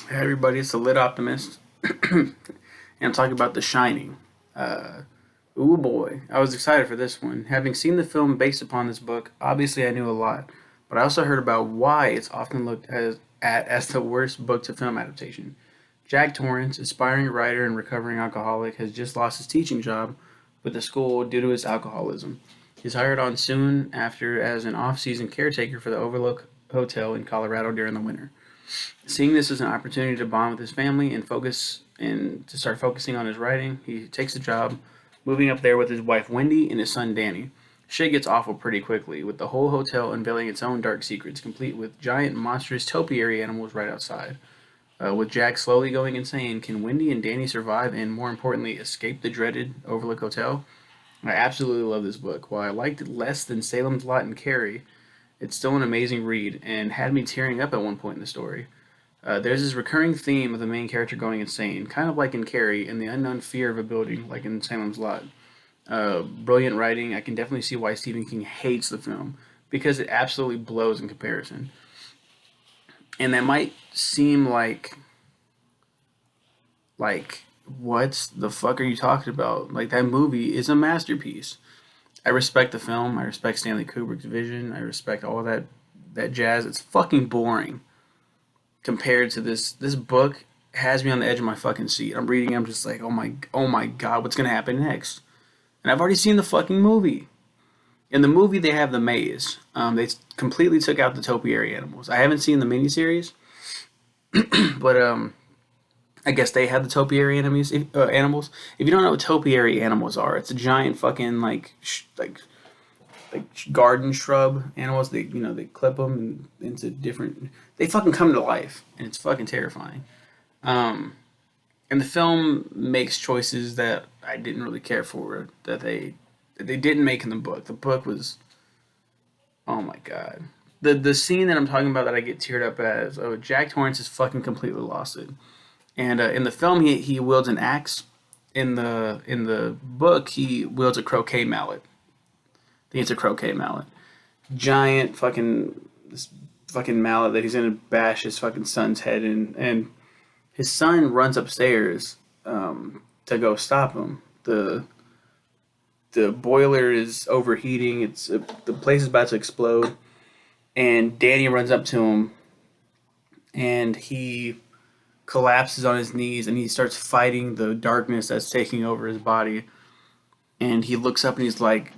Hey everybody, it's the Lit Optimist, and I'm talking about The Shining. Ooh boy, I was excited for this one. Having seen the film based upon this book, obviously I knew a lot, but I also heard about why it's often looked at as the worst book to film adaptation. Jack Torrance, aspiring writer and recovering alcoholic, has just lost his teaching job with the school due to his alcoholism. He's hired on soon after as an off-season caretaker for the Overlook Hotel in Colorado during the winter. Seeing this as an opportunity to bond with his family and focus and to start focusing on his writing, he takes the job, moving up there with his wife Wendy and his son Danny. Shit gets awful pretty quickly, with the whole hotel unveiling its own dark secrets, complete with giant monstrous topiary animals right outside. With Jack slowly going insane, can Wendy and Danny survive and, more importantly, escape the dreaded Overlook Hotel? I absolutely love this book. While I liked it less than Salem's Lot and Carrie, it's still an amazing read and had me tearing up at one point in the story. There's this recurring theme of the main character going insane, kind of like in Carrie, and the unknown fear of a building, like in Salem's Lot. Brilliant writing. I can definitely see why Stephen King hates the film because it absolutely blows in comparison. And that might seem like what the fuck are you talking about? Like that movie is a masterpiece. I respect the film. I respect Stanley Kubrick's vision. I respect all that jazz. It's fucking boring compared to this book has me on the edge of my fucking seat. I'm reading. I'm just like, oh my god, what's gonna happen next? And I've already seen the fucking movie. In the movie, they have the maze. They completely took out the topiary animals. I haven't seen the miniseries, but I guess they have the topiary animals. Animals. If you don't know what topiary animals are, it's a giant fucking like garden shrub animals. They clip them into different. They fucking come to life, and it's fucking terrifying. Um, and the film makes choices that I didn't really care for that they didn't make in the book. The book was, oh my god. The scene that I'm talking about that I get teared up as, oh, Jack Torrance has fucking completely lost it. And in the film he wields an axe. In the book he wields a croquet mallet. I think it's a croquet mallet. Giant fucking this fucking mallet that he's gonna bash his fucking son's head in, and his son runs upstairs to go stop him. The boiler is overheating. The place is about to explode, and Danny runs up to him, and he collapses on his knees, and he starts fighting the darkness that's taking over his body. And he looks up and he's like,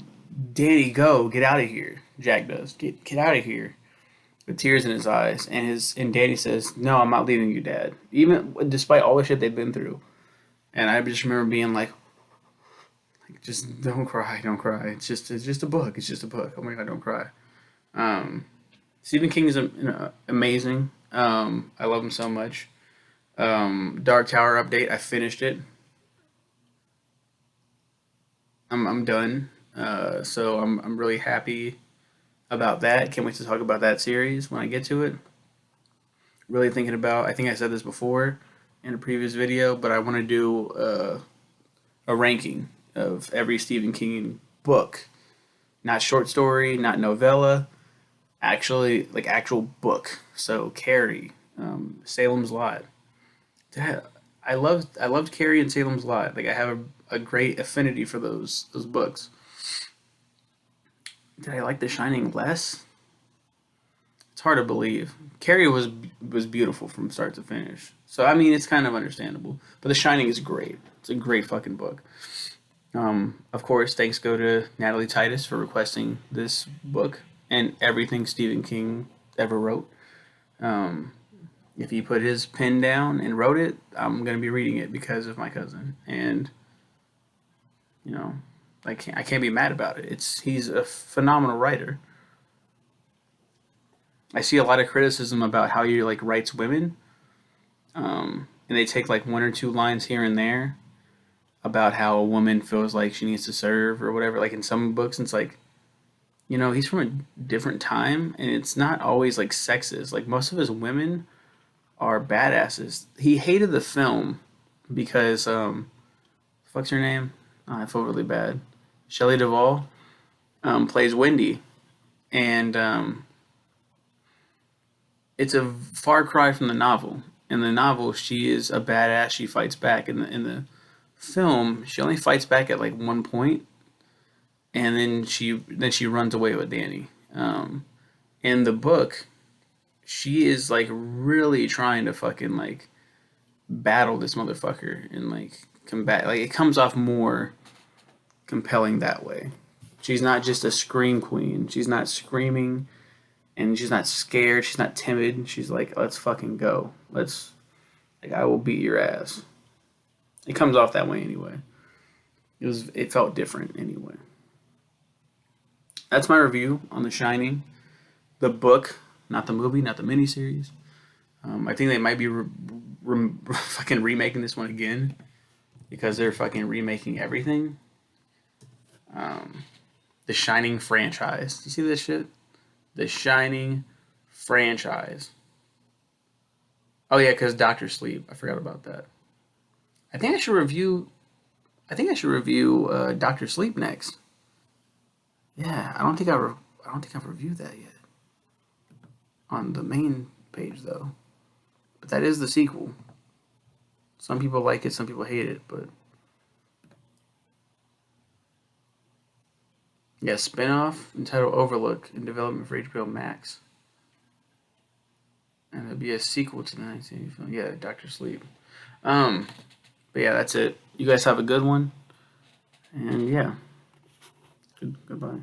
"Danny, go, get out of here." Jack does, get out of here, with tears in his eyes. And Danny says, "No, I'm not leaving you, Dad." Even despite all the shit they've been through. And I just remember being just don't cry, don't cry. It's just a book. It's just a book. Oh my god, don't cry. Um, Stephen King is amazing. I love him so much. Dark Tower update. I finished it. I'm done. So I'm really happy about that. Can't wait to talk about that series when I get to it. Really thinking about. I think I said this before in a previous video, but I want to do a ranking of every Stephen King book, not short story, not novella, actually like actual book. So Carrie, Salem's Lot. That, I loved Carrie and Salem's Lot. Like I have a great affinity for those books. Did I like The Shining less? It's hard to believe. Carrie was beautiful from start to finish. So I mean, it's kind of understandable. But The Shining is great. It's a great fucking book. Of course, thanks go to Natalie Titus for requesting this book and everything Stephen King ever wrote. Um, if he put his pen down and wrote it, I'm gonna be reading it because of my cousin, and you know, I can't be mad about it. He's a phenomenal writer. I see a lot of criticism about how he like writes women, and they take like one or two lines here and there about how a woman feels like she needs to serve or whatever. Like in some books, it's like he's from a different time, and it's not always like sexist. Like most of his women are badasses. He hated the film because fuck's her name? Oh, I feel really bad. Shelley Duvall plays Wendy, and it's a far cry from the novel. In the novel, she is a badass. She fights back. In the film, she only fights back at like one point, and then she runs away with Danny. In the book, she is like really trying to fucking like battle this motherfucker and like combat. Like it comes off more compelling that way. She's not just a scream queen. She's not screaming and she's not scared. She's not timid. She's like, let's fucking go. Let's, like, I will beat your ass. It comes off that way anyway. It felt different anyway. That's my review on The Shining, the book, not the movie, not the miniseries. I think they might be fucking remaking this one again because they're fucking remaking everything. The Shining franchise. You see this shit? The Shining franchise. Oh yeah, because Doctor Sleep. I forgot about that. I think I should review. Doctor Sleep next. Yeah, I don't think I've reviewed that yet on the main page though. But that is the sequel. Some people like it, some people hate it, but yeah, spinoff entitled Overlook in development for HBO Max. And there'll be a sequel to the 1980 film. Yeah, Doctor Sleep. But yeah, that's it. You guys have a good one. And yeah. Goodbye.